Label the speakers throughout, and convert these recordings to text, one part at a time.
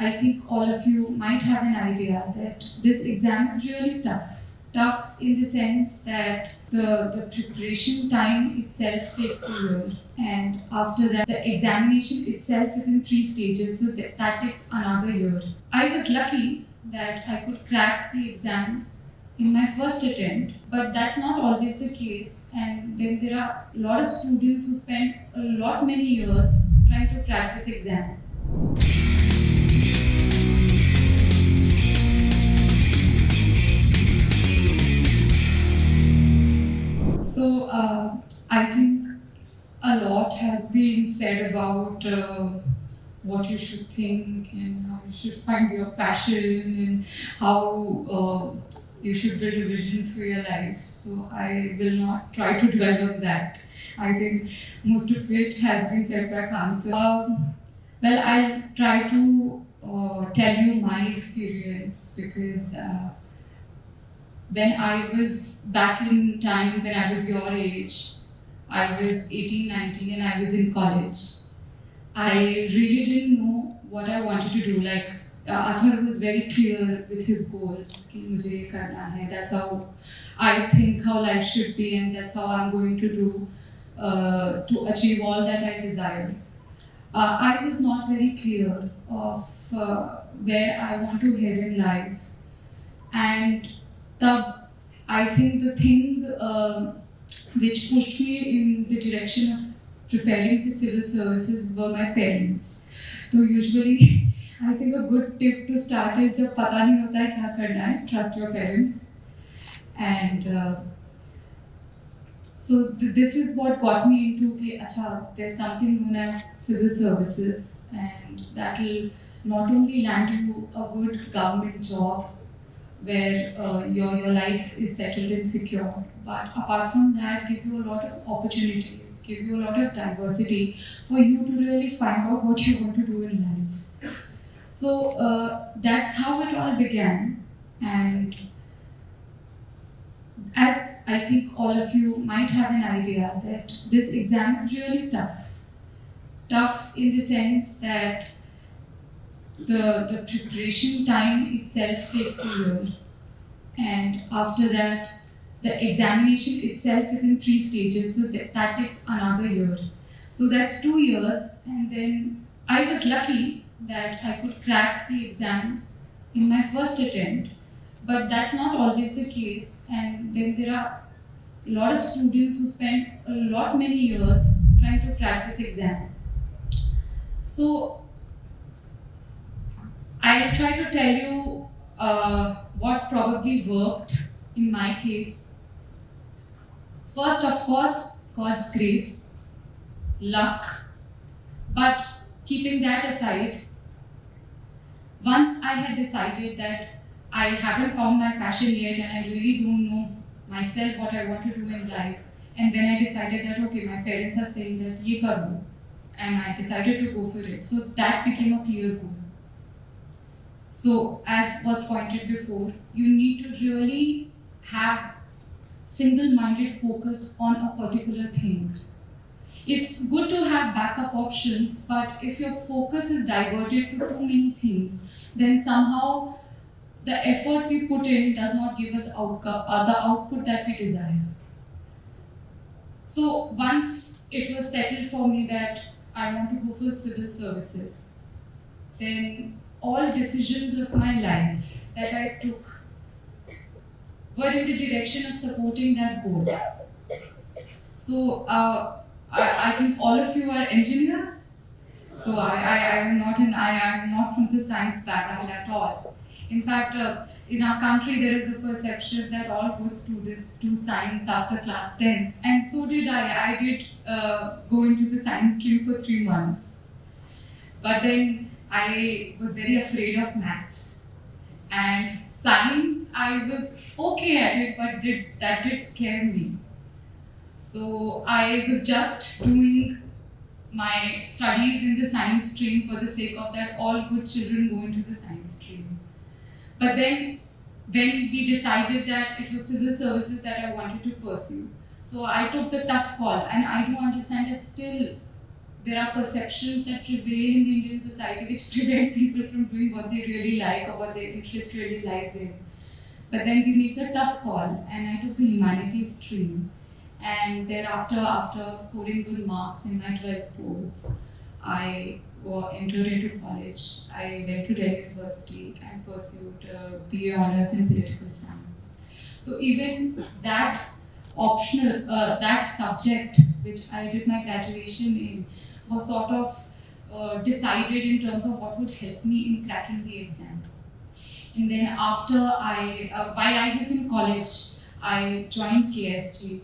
Speaker 1: I think all of you might have an idea that this exam is really tough. Tough in the sense that the preparation time itself takes a year, and after that the examination itself is in 3 stages, so that takes another year. I was lucky that I could crack the exam in my first attempt, but that's not always the case, and then there are a lot of students who spend a lot many years trying to crack this exam. So I think a lot has been said about what you should think and how you should find your passion and how you should build a vision for your life. So I will not try to develop that. I think most of it has been said by Khansa. Well, I'll try to tell you my experience because when I was back in time, when I was your age, I was 18, 19 and I was in college. I really didn't know what I wanted to do. Like, Athar was very clear with his goals. Ki mujhe ye karna hai. That's how I think how life should be, and that's how I'm going to do to achieve all that I desire. I was not very clear of where I want to head in life, and I think the thing which pushed me in the direction of preparing for civil services were my parents. So usually, I think a good tip to start is जब पता नहीं होता है क्या करना है, trust your parents. And so this is what got me into कि अच्छा, there's something known as civil services, and that will not only land you a good government job where your life is settled and secure, but apart from that, give you a lot of opportunities, give you a lot of diversity for you to really find out what you want to do in life. So that's how it all began. And as I think all of you might have an idea that this exam is really tough. Tough in the sense that the preparation time itself takes a year, and after that the examination itself is in 3 stages, so that takes another year. So that's 2 years, and then I was lucky that I could crack the exam in my first attempt, but that's not always the case, and then there are a lot of students who spend a lot many years trying to crack this exam. So I'll try to tell you what probably worked in my case. First, of course, God's grace, luck. But keeping that aside, once I had decided that I haven't found my passion yet and I really don't know myself what I want to do in life, and when I decided that, okay, my parents are saying that, ye kar lo, and I decided to go for it. So that became a clear goal. So, as was pointed before, you need to really have single-minded focus on a particular thing. It's good to have backup options, but if your focus is diverted to too many things, then somehow the effort we put in does not give us the output that we desire. So, once it was settled for me that I want to go for civil services, then all decisions of my life that I took were in the direction of supporting that goal. So I think all of you are engineers. So I am not from the science background at all. In fact, in our country there is a perception that all good students do science after class 10th, and so did I. I did go into the science stream for 3 months. But then I was very afraid of maths, and science, I was okay at it, but that did scare me. So I was just doing my studies in the science stream for the sake of that all good children go into the science stream. But then when we decided that it was civil services that I wanted to pursue, so I took the tough call, and I do understand that still there are perceptions that prevail in the Indian society which prevent people from doing what they really like or what their interest really lies in. But then we made the tough call, and I took the humanities stream. And thereafter, after scoring good marks in my 12th boards, I entered into college. I went to Delhi University and pursued BA Honours in Political Science. So even that optional, that subject which I did my graduation in was sort of decided in terms of what would help me in cracking the exam. And then after while I was in college, I joined KSG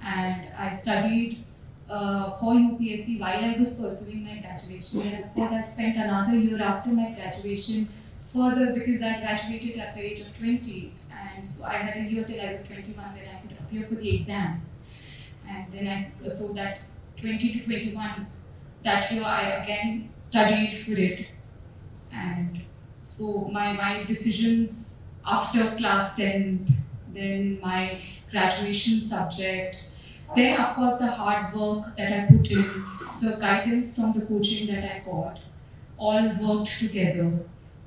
Speaker 1: and I studied for UPSC while I was pursuing my graduation. And of course, I spent another year after my graduation further because I graduated at the age of 20. And so I had a year till I was 21 when I could appear for the exam. And then so that 20 to 21, that year I again studied for it. And so my decisions after class 10th, then my graduation subject, then of course the hard work that I put in, the guidance from the coaching that I got, all worked together.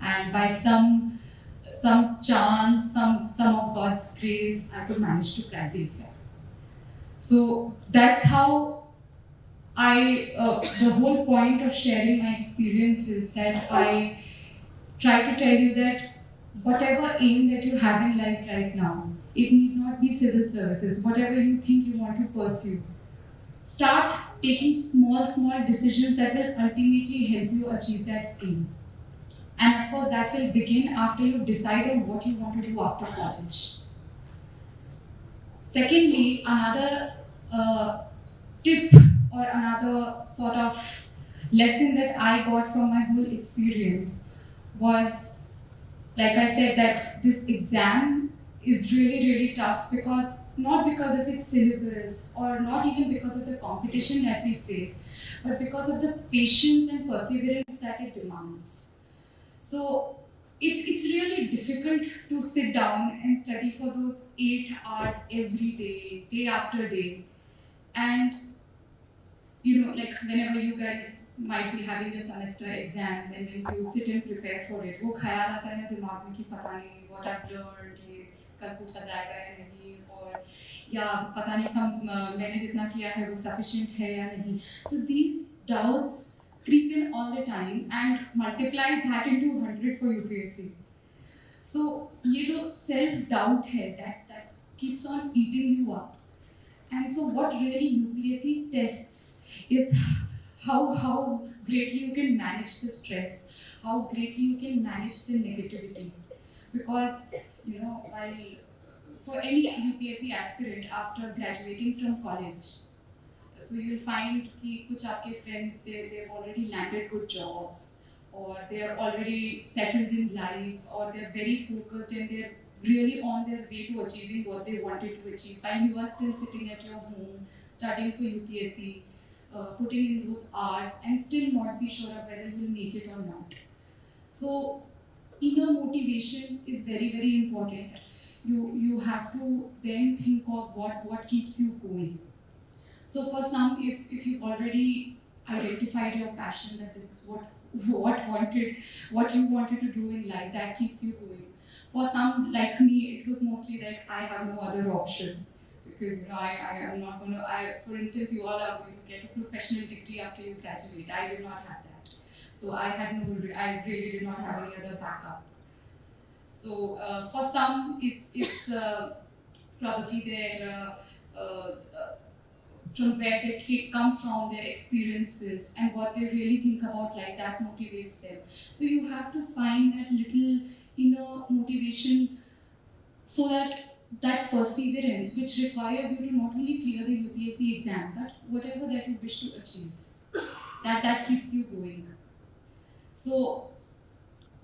Speaker 1: And by some chance, some of God's grace, I could manage to crack the exam. So that's how the whole point of sharing my experience is that I try to tell you that whatever aim that you have in life right now, it need not be civil services, whatever you think you want to pursue. Start taking small decisions that will ultimately help you achieve that aim. And of course, that will begin after you decide on what you want to do after college. Secondly, another tip or another sort of lesson that I got from my whole experience was, like I said, that this exam is really tough not because of its syllabus or not even because of the competition that we face, but because of the patience and perseverance that it demands. So it's really difficult to sit down and study for those 8 hours every day, day after day. And like whenever you guys might be having your semester exams and when you sit and prepare for it, वो ख्याल आता है दिमाग में कि पता नहीं what I've learned ये कल पूछा जाएगा या नहीं, और या पता नहीं मैंने जितना किया है वो sufficient है या नहीं. So these doubts creep in all the time and multiply that into 100 for UPSC. So ये जो self doubt है that keeps on eating you up. And so what really UPSC tests is how greatly you can manage the stress, how greatly you can manage the negativity. Because, while for any UPSC aspirant after graduating from college, so you'll find कि कुछ आपके friends, they've already landed good jobs, or they're already settled in life, or they're very focused and they're really on their way to achieving what they wanted to achieve, while you are still sitting at your home, studying for UPSC, putting in those hours and still not be sure of whether you will make it or not. So inner motivation is very important. You have to then think of what keeps you going. So for some, if you already identified your passion, that this is what you wanted to do in life, that keeps you going. For some, like me, it was mostly that I have no other option. Because I am not going to, for instance, you all are going to get a professional degree after you graduate. I did not have that. So I really did not have any other backup. So for some, it's probably their, from where they come from, their experiences and what they really think about life, that motivates them. So you have to find that little inner motivation so that perseverance, which requires you to not only clear the UPSC exam, but whatever that you wish to achieve, that keeps you going. So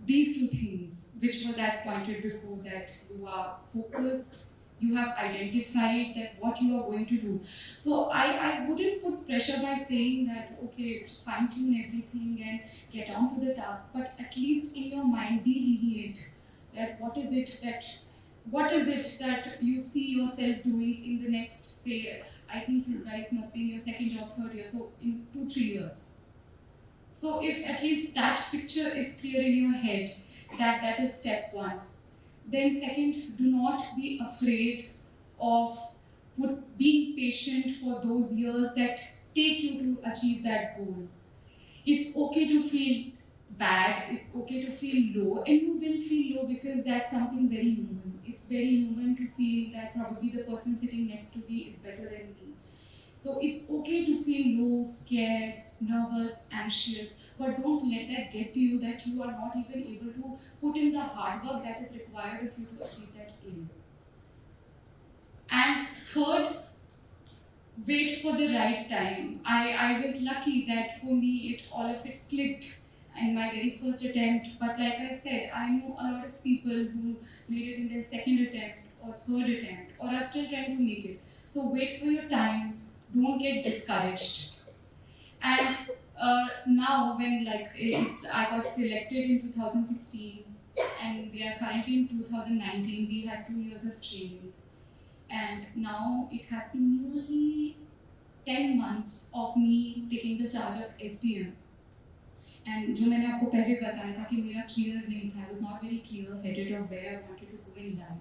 Speaker 1: these two things, which was as pointed before, that you are focused, you have identified that what you are going to do. So I wouldn't put pressure by saying that, okay, fine tune everything and get on to the task, but at least in your mind delineate that what is it that you see yourself doing in the next, say, I think you guys must be in your second or third year, so in 2-3 years. So if at least that picture is clear in your head, that is step one. Then second, do not be afraid of being patient for those years that take you to achieve that goal. It's okay to feel bad, it's okay to feel low, and you will feel low because that's something very human. It's very human to feel that probably the person sitting next to me is better than me. So it's okay to feel low, scared, nervous, anxious, but don't let that get to you that you are not even able to put in the hard work that is required of you to achieve that aim. And third, wait for the right time. I was lucky that for me, all of it clicked in my very first attempt. But like I said, I know a lot of people who made it in their second attempt or third attempt or are still trying to make it. So wait for your time. Don't get discouraged. And now when I got selected in 2016 and we are currently in 2019, we had 2 years of training. And now it has been nearly 10 months of me taking the charge of SDM. And जो मैंने आपको पहले बताया था कि मेरा clear नहीं था, I was not very clear-headed of where I wanted to go in life.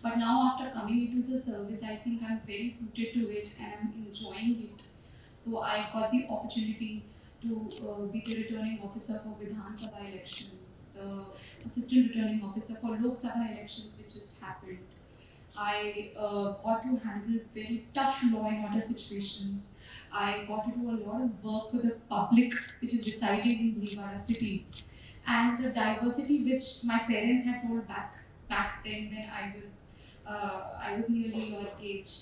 Speaker 1: But now after coming into the service, I think I'm very suited to it and I'm enjoying it. So I got the opportunity to be the returning officer for Vidhan Sabha elections, the assistant returning officer for Lok Sabha elections which just happened. I got to handle very tough law and order situations. I got to do a lot of work for the public which is residing in Bhilwara city. And the diversity which my parents had told back then when I was nearly your age,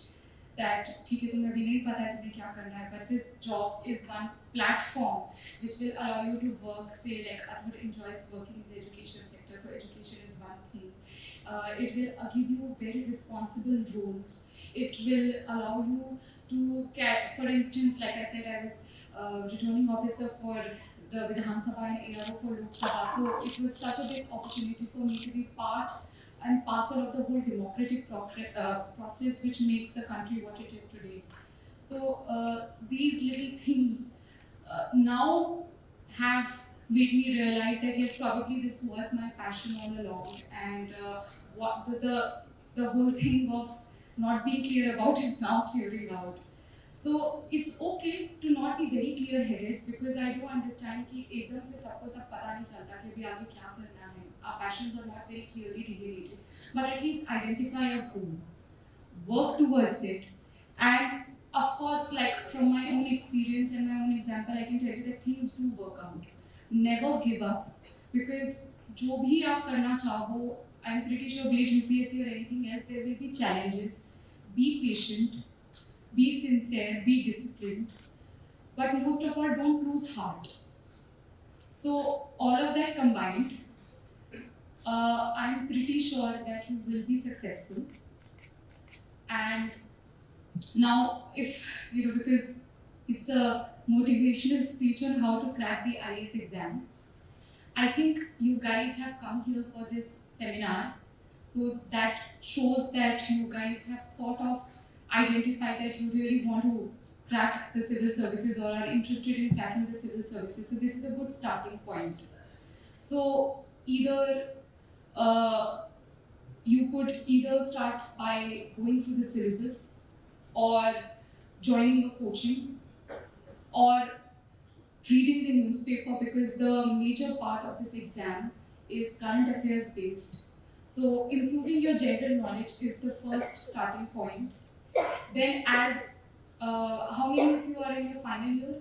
Speaker 1: that ठीक है तुम्हें अभी नहीं पता है तुम्हें क्या करना है, but this job is one platform which will allow you to work, say like Athur enjoys working in the education sector, so education is one thing. It will give you very responsible roles. It will allow you to, for instance, like I said, I was returning officer for the Vidhan Sabha and ARO for Lok Sabha, so it was such a big opportunity for me to be part and parcel of the whole democratic process which makes the country what it is today. So these little things now have made me realize that yes, probably this was my passion all along, and what the whole thing of not being clear about is now clearing out. So it's okay to not be very clear-headed because I do understand कि एकदम से सबको सब पता नहीं चलता कि अभी आगे क्या करना है. Our passions are not very clearly delineated, but at least identify a goal, work towards it, and of course, like from my own experience and my own example, I can tell you that things do work out. Never give up because जो भी आप करना चाहो, I'm pretty sure be it UPSC or anything else, there will be challenges. Be patient. Be sincere, be disciplined, but most of all, don't lose heart. So all of that combined, I'm pretty sure that you will be successful. And now, if because it's a motivational speech on how to crack the IAS exam, I think you guys have come here for this seminar, so that shows that you guys have sort of identify that you really want to crack the civil services or are interested in cracking the civil services. So this is a good starting point. So either you could either start by going through the syllabus or joining a coaching or reading the newspaper, because the major part of this exam is current affairs based. So improving your general knowledge is the first starting point. Then as, how many of you are in your final year?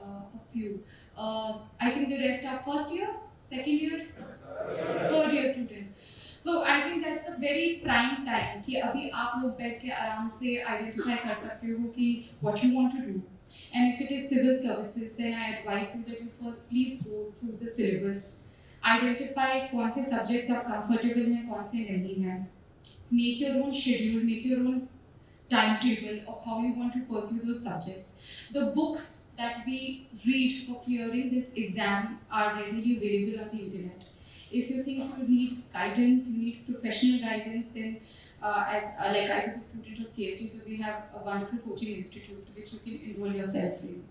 Speaker 1: A few. I think the rest are first year, second year, third year students. So I think that's a very prime time कि अभी आप लोग बैठ के आराम से identify कर सकते हो कि what you want to do. And if it is civil services, then I advise you that you first please go through the syllabus. Identify कौन से subjects आप comfortable हैं, कौन से नहीं हैं. Make your own schedule, make your own timetable of how you want to pursue those subjects. The books that we read for clearing this exam are readily available on the internet. If you think you need guidance, you need professional guidance, then like I was a student of KSG, so we have a wonderful coaching institute which you can enroll yourself in.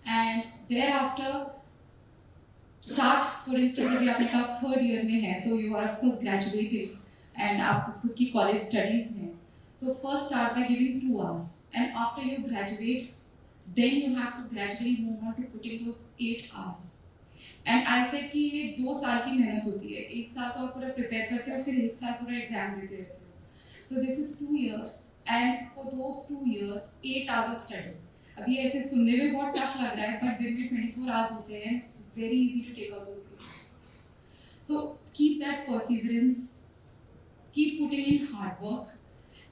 Speaker 1: And thereafter, start, for instance, अभी आपने कहा third year में है, so you are of course graduating, and आपको खुद की college studies हैं. So first start by giving 2 hours, and after you graduate, then you have to gradually move on to putting those 8 hours. And I said कि ये 2 साल की मेहनत होती है, 1 साल तो आप पूरा prepare करते हो, फिर 1 साल पूरा exam देते रहते हो. So this is 2 years, and for those 2 years, 8 hours of study. अभी ऐसे सुनने में बहुत टफ लग रहा है, but दिन में 24 hours होते हैं. It's very easy to take out those exams. So keep that perseverance, keep putting in hard work,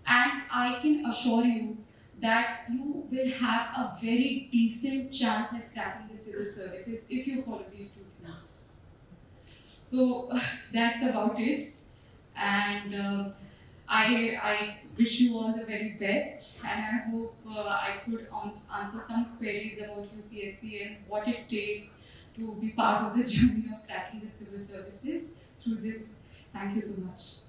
Speaker 1: and I can assure you that you will have a very decent chance at cracking the civil services if you follow these 2 things. So that's about it, and I wish you all the very best, and I hope I could answer some queries about UPSC and what it takes to be part of the journey of cracking the civil services through this. Thank you so much.